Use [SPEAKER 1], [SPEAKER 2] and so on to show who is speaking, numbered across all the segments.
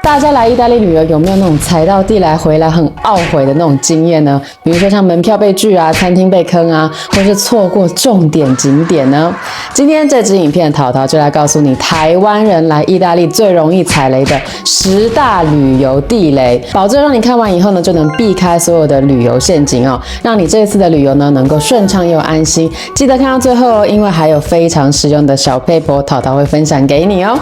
[SPEAKER 1] 大家来意大利旅游有没有那种踩到地来回来很懊悔的那种经验呢？比如说像门票被拒啊，餐厅被坑啊，或是错过重点景点呢？今天这支影片淘淘就来告诉你台湾人来意大利最容易踩雷的10大旅游地雷，保证让你看完以后呢就能避开所有的旅游陷阱哦，让你这次的旅游呢能够顺畅又安心。记得看到最后哦，因为还有非常实用的小撇步，淘淘会分享给你哦。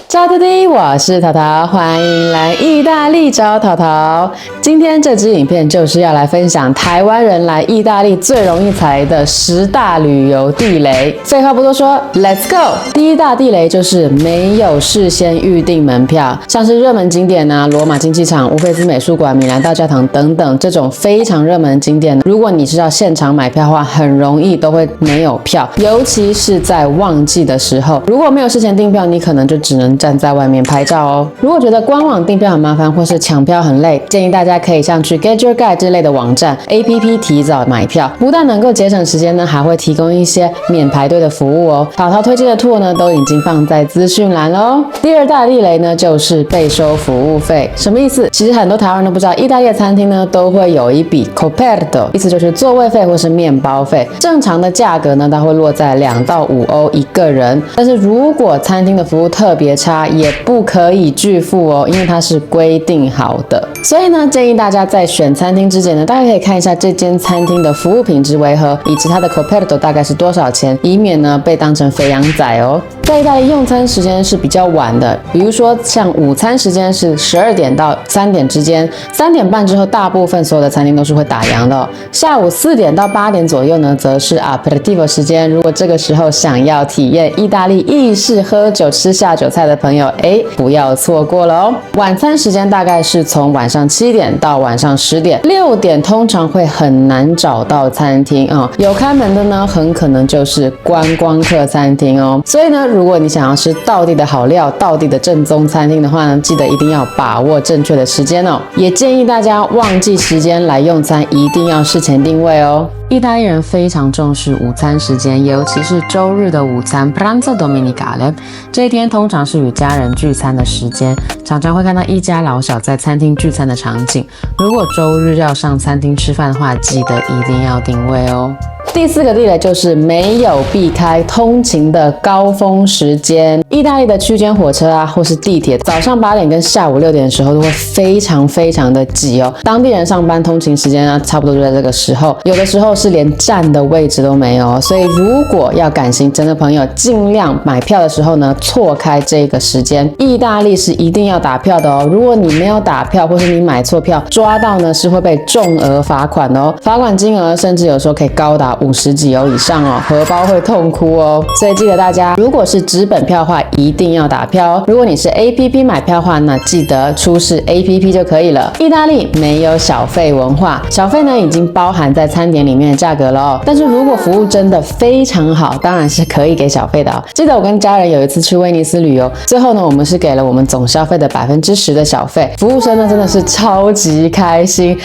[SPEAKER 1] Ciao a tutti， 我是淘淘，欢迎来意大利找淘淘。今天这支影片就是要来分享台湾人来意大利最容易踩的10大旅游地雷。废话不多说 ，Let's go！ 第一大地雷就是没有事先预订门票，像是热门景点啊，罗马竞技场、乌菲兹美术馆、米兰大教堂等等这种非常热门的景点，如果你是要现场买票的话，很容易都会没有票，尤其是在旺季的时候，如果没有事前订票，你可能就只能站在外面拍照哦。如果觉得官网订票很麻烦，或是抢票很累，建议大家可以像去 Get Your Guide 之类的网站 APP 提早买票，不但能够节省时间呢，还会提供一些免排队的服务哦。淘淘推荐的 tour 呢，都已经放在资讯栏喽。第二大地雷呢，就是被收服务费。什么意思？其实很多台湾人都不知道，意大利的餐厅呢都会有一笔 coperto， 意思就是座位费或是面包费。正常的价格呢，它会落在2到5欧一个人，但是如果餐厅的服务特别差，也不可以拒付哦，因为它是规定好的。所以呢，建议大家在选餐厅之前呢，大家可以看一下这间餐厅的服务品质为何，以及它的 coperto 大概是多少钱，以免呢被当成肥羊仔哦。在意大利用餐时间是比较晚的，比如说像午餐时间是12点到3点之间，3点半之后大部分所有的餐厅都是会打烊的哦。下午4点到8点左右呢，则是 aperitivo 时间。如果这个时候想要体验意大利意式喝酒吃下酒菜的朋友，不要错过了哦。晚餐时间大概是从晚上7点到晚上10点，6点通常会很难找到餐厅哦。有开门的呢，很可能就是观光客餐厅哦。所以呢，如果你想要吃道地的好料、道地的正宗餐厅的话呢，记得一定要把握正确的时间哦。也建议大家旺季时间来用餐，一定要事前定位哦。意大利人非常重视午餐时间，尤其是周日的午餐 Pranzo Domenicale， 这一天通常是与家人聚餐的时间，常常会看到一家老小在餐厅聚餐的场景。如果周日要上餐厅吃饭的话，记得一定要定位哦。第4个地雷就是没有避开通勤的高峰时间。意大利的区间火车啊，或是地铁，早上8点跟下午6点的时候都会非常的挤哦。当地人上班通勤时间啊，差不多就在这个时候，有的时候是连站的位置都没有。所以如果要赶行程的朋友，尽量买票的时候呢，错开这个时间。意大利是一定要打票的哦，如果你没有打票，或是你买错票，抓到呢是会被重额罚款的哦。罚款金额甚至有时候可以高达50几欧以上哦，荷包会痛哭哦。所以记得大家，如果是纸本票的话，一定要打票哦。如果你是 APP 买票的话，那记得出示 APP 就可以了。意大利没有小费文化，小费呢已经包含在餐点里面的价格了哦。但是如果服务真的非常好，当然是可以给小费的哦。记得我跟家人有一次去威尼斯旅游，最后呢我们是给了我们总消费的10%的小费，服务生呢真的是超级开心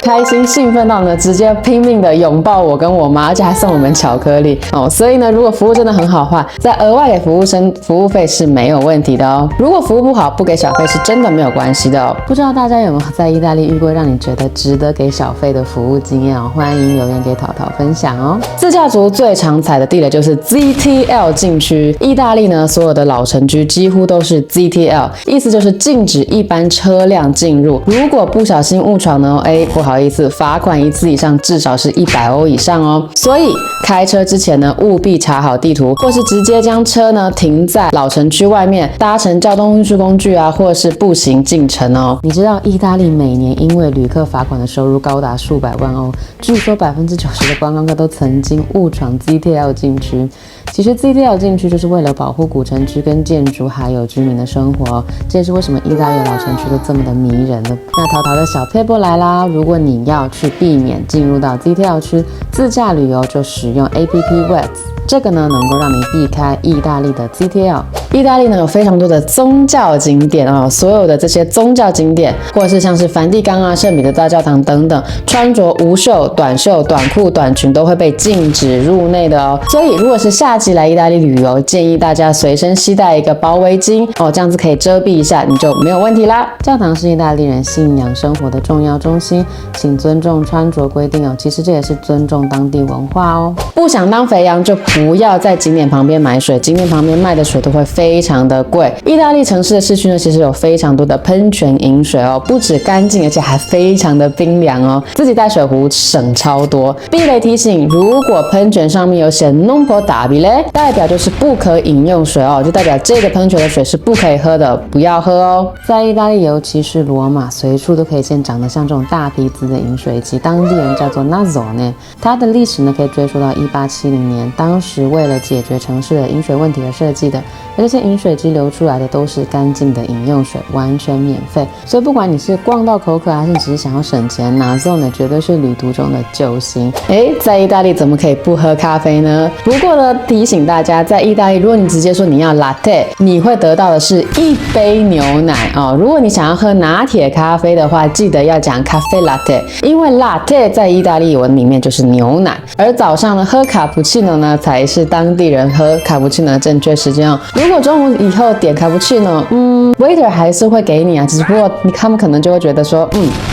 [SPEAKER 1] 兴奋到呢直接拼命的拥抱我跟我妈，而且还送我们巧克力哦。所以呢，如果服务真的很好的话，再额外给服务生服务费是没有问题的哦。如果服务不好，不给小费是真的没有关系的哦。不知道大家有没有在意大利遇过让你觉得值得给小费的服务经验哦？欢迎留言给淘淘分享哦。自驾族最常踩的地雷就是 ZTL 禁区。意大利呢，所有的老城区几乎都是 ZTL， 意思就是禁止一般车辆进入。如果不小心误闯呢，不好意思，罚款1次以上至少是100欧以上哦。所以开车之前呢，务必查好地图，或是直接将车呢停在老城区外面，搭乘交通运输工具啊，或是步行进城哦。你知道意大利每年因为旅客罚款的收入高达数百万欧，据说90%的观光客都曾经误闯 ZTL 禁区。其实 ZTL 禁区就是为了保护古城区跟建筑还有居民的生活，这也是为什么意大利老城区都这么的迷人了。那淘淘的小撇步来啦，如果你要去避免进入到 ZTL 区，自驾旅游就使用 APP Waze， 这个呢能够让你避开意大利的 ZTL。意大利呢有非常多的宗教景点哦，所有的这些宗教景点，或者是像是梵蒂冈啊、圣彼得大教堂等等，穿着无袖、短袖、短裤、短裙都会被禁止入内的哦。所以如果是夏季来意大利旅游，建议大家随身携带一个包围巾哦，这样子可以遮蔽一下，你就没有问题啦。教堂是意大利人信仰生活的重要中心，请尊重穿着规定哦。其实这也是尊重当地文化哦。不想当肥羊就不要在景点旁边买水，景点旁边卖的水都会非常的贵。意大利城市的市区呢，其实有非常多的喷泉饮水哦，不止干净，而且还非常的冰凉哦。自己带水壶省超多。避雷提醒：如果喷泉上面有写 non potabile， 代表就是不可饮用水哦，就代表这个喷泉的水是不可以喝的，不要喝哦。在意大利，尤其是罗马，随处都可以见长得像这种大鼻子的饮水机，当地人叫做 Nazzone。它的历史呢，可以追溯到1870年，当时为了解决城市的饮水问题而设计的。而这些饮水机流出来的都是干净的饮用水，完全免费。所以不管你是逛到口渴，还是只是想要省钱，Nazzone绝对是旅途中的救星。在意大利怎么可以不喝咖啡呢？不过呢，提醒大家，在意大利，如果你直接说你要 latte， 你会得到的是一杯牛奶哦。如果你想要喝拿铁咖啡的话，记得要讲 caffè latte， 因为 latte 在意大利文里面就是牛奶。而早上呢，喝卡布奇诺呢，才是当地人喝卡布奇诺的正确时间哦。如果中午以后点卡布奇诺，waiter 还是会给你啊，只不过他们可能就会觉得说，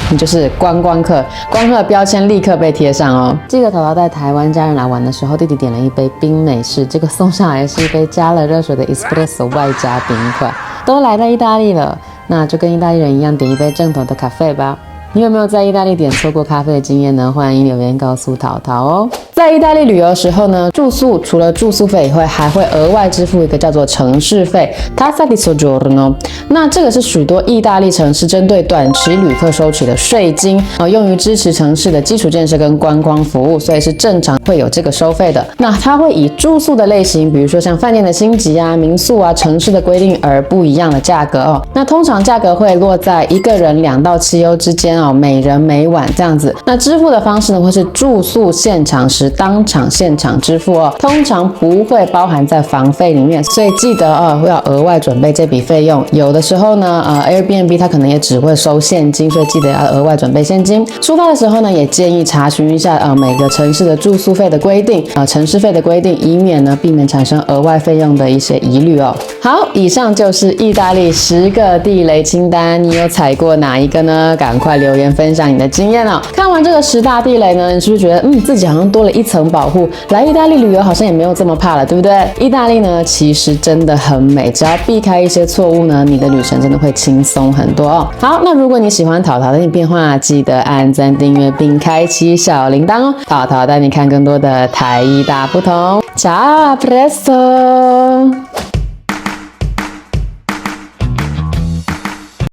[SPEAKER 1] 你就是观光客，观光客的标签立刻被贴上哦。记得淘淘带台湾家人来玩的时候，弟弟点了一杯冰美式，这个送上来是一杯加了热水的 espresso 外加冰块。都来到意大利了，那就跟意大利人一样点一杯正统的咖啡吧。你有没有在意大利点错过咖啡的经验呢？欢迎留言告诉淘淘哦。在意大利旅游的时候呢，住宿除了住宿费以外，还会额外支付一个叫做城市费 （Tassa di soggiorno）。那这个是许多意大利城市针对短期旅客收取的税金，用于支持城市的基础建设跟观光服务，所以是正常会有这个收费的。那它会以住宿的类型，比如说像饭店的星级啊、民宿啊、城市的规定而不一样的价格哦。那通常价格会落在一个人2到7欧之间哦，每人每晚这样子。那支付的方式呢，会是住宿现场时当场现场支付哦，通常不会包含在房费里面，所以记得要额外准备这笔费用。有的时候呢，Airbnb 它可能也只会收现金，所以记得要额外准备现金。出发的时候呢，也建议查询一下每个城市的住宿费的规定城市费的规定，以免呢避免产生额外费用的一些疑虑哦。好，以上就是意大利10个地雷清单，你有踩过哪一个呢？赶快留言分享你的经验哦。看完这个10大地雷呢，你是不是觉得自己好像多了一层保护，来意大利旅游好像也没有这么怕了，对不对？意大利呢其实真的很美，只要避开一些错误呢，你的旅程真的会轻松很多哦。好，那如果你喜欢淘淘带你变化，记得按赞订阅并开启小铃铛哦。淘淘带你看更多的台意大不同。Ciao, a presto!